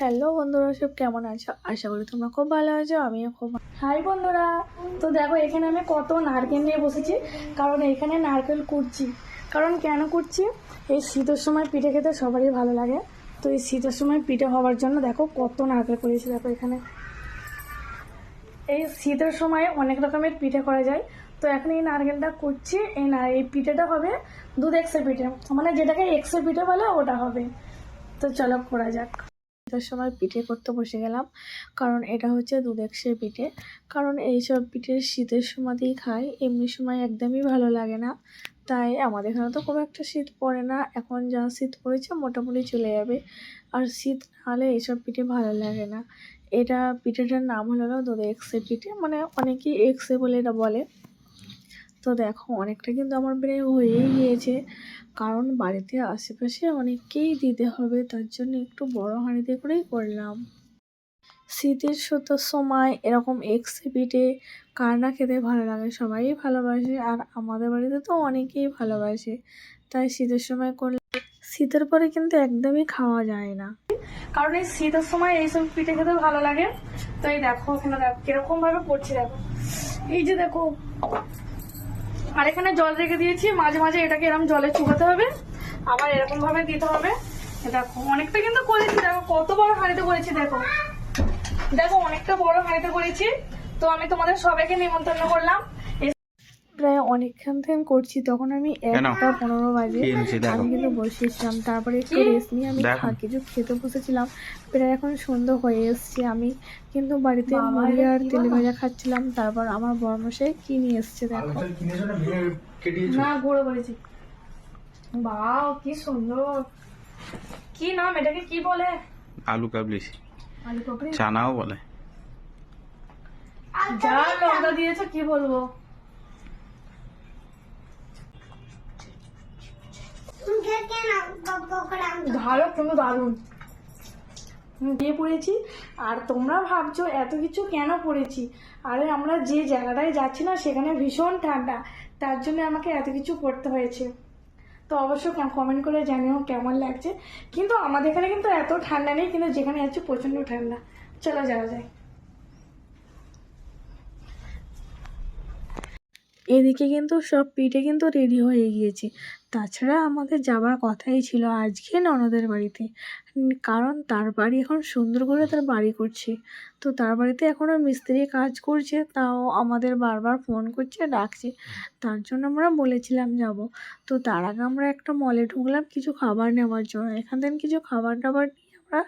Hello বন্ধুরা, সব কেমন আছো? আশা করি তোমরা খুব ভালো আছো, আমিও খুব। হাই বন্ধুরা, তো দেখো এখানে আমি কত নারকেল নিয়ে বসেছি, কারণ এখানে নারকেল কুড়ছি। কারণ কেন কুড়ছি, এই শীতের সময় পিঠে খেতে সবারই ভালো লাগে। তো এই শীতের সময় পিঠে হওয়ার জন্য দেখো কত নারকেল কুড়িয়েছি। দেখো এখানে এই শীতের সময় অনেক রকমের পিঠে করা যায়। তো এখন এই নারকেলটা কুড়ছি, এই পিঠেটা হবে দুধ এক্সের পিঠে, মানে যেটাকে এক্সের পিঠে বলে ওটা হবে। তো চলো করা যাক। শীতের সময় পিঠে করতে বসে গেলাম, কারণ এটা হচ্ছে দুধ এক্সের পিঠে। কারণ এইসব পিঠে শীতের সময়তেই খাই, এমনি সময় একদমই ভালো লাগে না। তাই আমাদের এখানে তো খুব একটা শীত পড়ে না, এখন যা শীত পড়েছে মোটামুটি চলে যাবে। আর শীত না হলে এইসব পিঠে ভালো লাগে না। এটা পিঠেটার নাম হলো দুধ এক্সের পিঠে, মানে অনেকেই এক্সে বলে এটা বলে। তো দেখো অনেকটা কিন্তু আমার প্রায় হয়েই গিয়েছে, কারণ বাড়িতে আশেপাশে অনেককেই দিতে হবে, তার জন্য একটু বড় হাঁড়িতে করেই করলাম। শীতের সুতোর সময় এরকম এক্সে পিঠে কার না খেতে ভালো লাগে, সবাই ভালোবাসে, আর আমাদের বাড়িতে তো অনেকেই ভালোবাসে। তাই শীতের সময় করলে শীতের পরে কিন্তু একদমই খাওয়া যায় না, কারণ এই শীতের সময় এইসব পিঠে খেতে ভালো লাগে। তো এই দেখো এখানে দেখো কিরকম ভাবে করছি, দেখো এই যে দেখো। আর এখানে জল রেখে দিয়েছি, মাঝে মাঝে এটাকে এরকম জলে চুবাতে হবে, আবার এরকম ভাবে দিতে হবে। দেখো অনেকটা কিন্তু করেছি, দেখো কত বড় হাঁড়িতে করেছি, দেখো দেখো অনেকটা বড় হাঁড়িতে করেছি। তো আমি তোমাদের সবাইকে নিমন্ত্রণ করলাম। প্রায় অনেকক্ষণ থেকে করছি, তখন আমি 1:15 বাজে আমি কিন্তু বসেছিলাম। তারপরে একটু রেস্ট নিয়ে আমি কিছু খেতে বসেছিলাম। প্রায় এখন সন্ধ্যা হয়ে এসছে, আমি কিন্তু বাড়িতে মুড়ি আর তেলে ভাজা খাচ্ছিলাম। তারপর আমার বড়মশাই কি নিয়ে এসছে দেখো, না গুঁড়ো করেছি। বাও কি সুন্দর, কি নাম এটাকে কি বলে? আলু কাবলি, আলু কাবলি, চানাও বলে। যা লঙ্কা দিয়েছে কি বলবো। ভালো কিন্তু দারুণ দিয়ে পড়েছি। আর তোমরা ভাবছো এত কিছু কেন পড়েছি, আরে আমরা যে জায়গাটায় যাচ্ছি না সেখানে ভীষণ ঠান্ডা, তার জন্য আমাকে এত কিছু পড়তে হয়েছে। তো অবশ্যই কমেন্ট করে জানিও কেমন লাগছে। কিন্তু আমাদের এখানে কিন্তু এত ঠান্ডা নেই, কিন্তু যেখানে যাচ্ছি প্রচন্ড ঠান্ডা। চলো যাওয়া যায়। এদিকে কিন্তু সব পিঠে কিন্তু রেডি হয়ে গিয়েছে। তাছাড়া আমাদের যাবার কথাই ছিল আজকে ননদের বাড়িতে, কারণ তার বাড়ি এখন সুন্দর করে তার বাড়ি করছে। তো তার বাড়িতে এখনও মিস্ত্রি কাজ করছে, তাও আমাদের বারবার ফোন করছে, ডাকছে। তার জন্য আমরা বলেছিলাম যাব। তো তার আগে আমরা একটা মলে ঢুকলাম কিছু খাবার নেওয়ার জন্য, এখান থেকে কিছু খাবার টাবার নিয়ে আমরা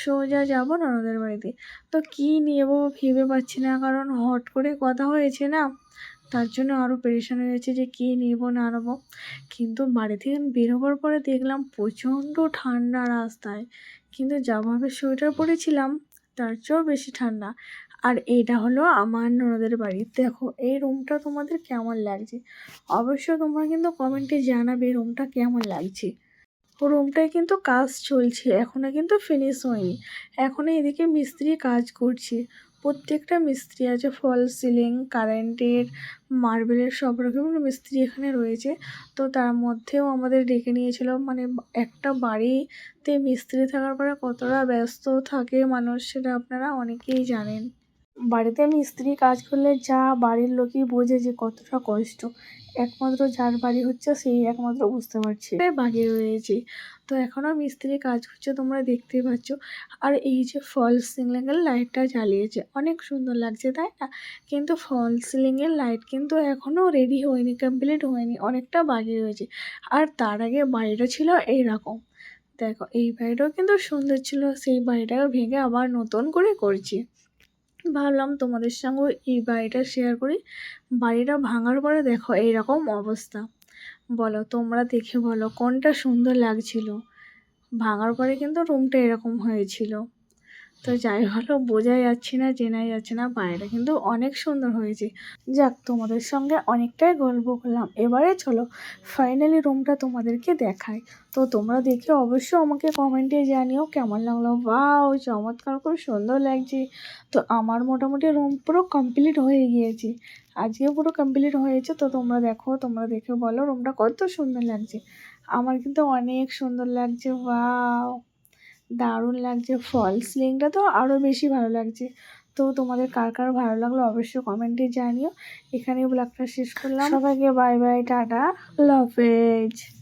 সোজা যাব ননদের বাড়িতে। তো কী নেবো ভেবে পাচ্ছি না, কারণ হট করে কথা হয়েছে না, তার জন্য আরও পেরেশান হয়ে যাচ্ছে যে কী নেবো না নেবো। কিন্তু বাড়ি থেকে বেরোবার পরে দেখলাম প্রচণ্ড ঠান্ডা রাস্তায়, কিন্তু যাভাবে সোয়েটার পরেছিলাম তার চেয়েও বেশি ঠান্ডা। আর এইটা হলো আমার ননদের বাড়ি। দেখো এই রুমটা তোমাদের কেমন লাগছে, অবশ্যই তোমরা কিন্তু কমেন্টে জানাবে রুমটা কেমন লাগছে। রুমটায় কিন্তু কাজ চলছে, এখনও কিন্তু ফিনিশ হয়নি, এখনও এদিকে মিস্ত্রি কাজ করছে। প্রত্যেকটা মিস্ত্রি আছে, ফল সিলিং, কারেন্টের, মার্বেলের, সব রকমের মিস্ত্রি এখানে রয়েছে। তো তার মধ্যেও আমাদের ডেকে নিয়েছিল, মানে একটা বাড়িতে মিস্ত্রি থাকার পরে কতটা ব্যস্ত থাকে মানুষ সেটা আপনারা অনেকেই জানেন। বাড়িতে মিস্ত্রি কাজ করলে যা বাড়ির লোকই বোঝে যে কতটা কষ্ট, একমাত্র যার বাড়ি হচ্ছে সেই একমাত্র বুঝতে পারছে। বাকি রয়েছে, তো এখনও মিস্ত্রি কাজ করছে তোমরা দেখতেই পাচ্ছ। আর এই যে ফল সিলিংয়ের লাইটটা জ্বালিয়েছে অনেক সুন্দর লাগছে তাই না, কিন্তু ফল সিলিংয়ের লাইট কিন্তু এখনও রেডি হয়নি, কমপ্লিট হয়নি, অনেকটা বাকি রয়েছে। আর তার আগে বাড়িটা ছিল এইরকম, দেখো এই বাড়িটাও কিন্তু সুন্দর ছিল, সেই বাড়িটাকে ভেঙে আবার নতুন করে করছি। ভাবলাম তোমাদের সঙ্গে এই বাড়িটা শেয়ার করি। বাড়িটা ভাঙার পরে দেখো এইরকম অবস্থা, বলো তোমরা দেখে বলো কোনটা সুন্দর লাগছিল। ভাঙার পরে কিন্তু রুমটা এরকম হয়েছিল। তো যাই হলো বোঝাই যাচ্ছে না, চেনাই যাচ্ছে না, বাইরে কিন্তু অনেক সুন্দর হয়েছে। যাক তোমাদের সঙ্গে অনেকটাই গল্প করলাম, এবারে চলো ফাইনালি রুমটা তোমাদেরকে দেখাই। তো তোমরা দেখে অবশ্যই আমাকে কমেন্টে জানিও কেমন লাগলো। বাও চমৎকার, খুব সুন্দর লাগছে। তো আমার মোটামুটি রুম পুরো কমপ্লিট হয়ে গিয়েছে, আজকে পুরো কমপ্লিট হয়েছে। তো তোমরা দেখো, তোমরা দেখে বলো রুমটা কত সুন্দর লাগছে। আমার কিন্তু অনেক সুন্দর লাগছে, ওয়াও। দারুণ লাগছে, ফলস সিলিংটা তো আরও বেশি ভালো লাগছে। তো তোমাদের কার কার ভালো লাগলো অবশ্যই কমেন্টে জানিও। এখানেই ব্লগটা শেষ করলাম। সবাইকে বাই বাই, টাটা, আল্লাহ হাফেজ।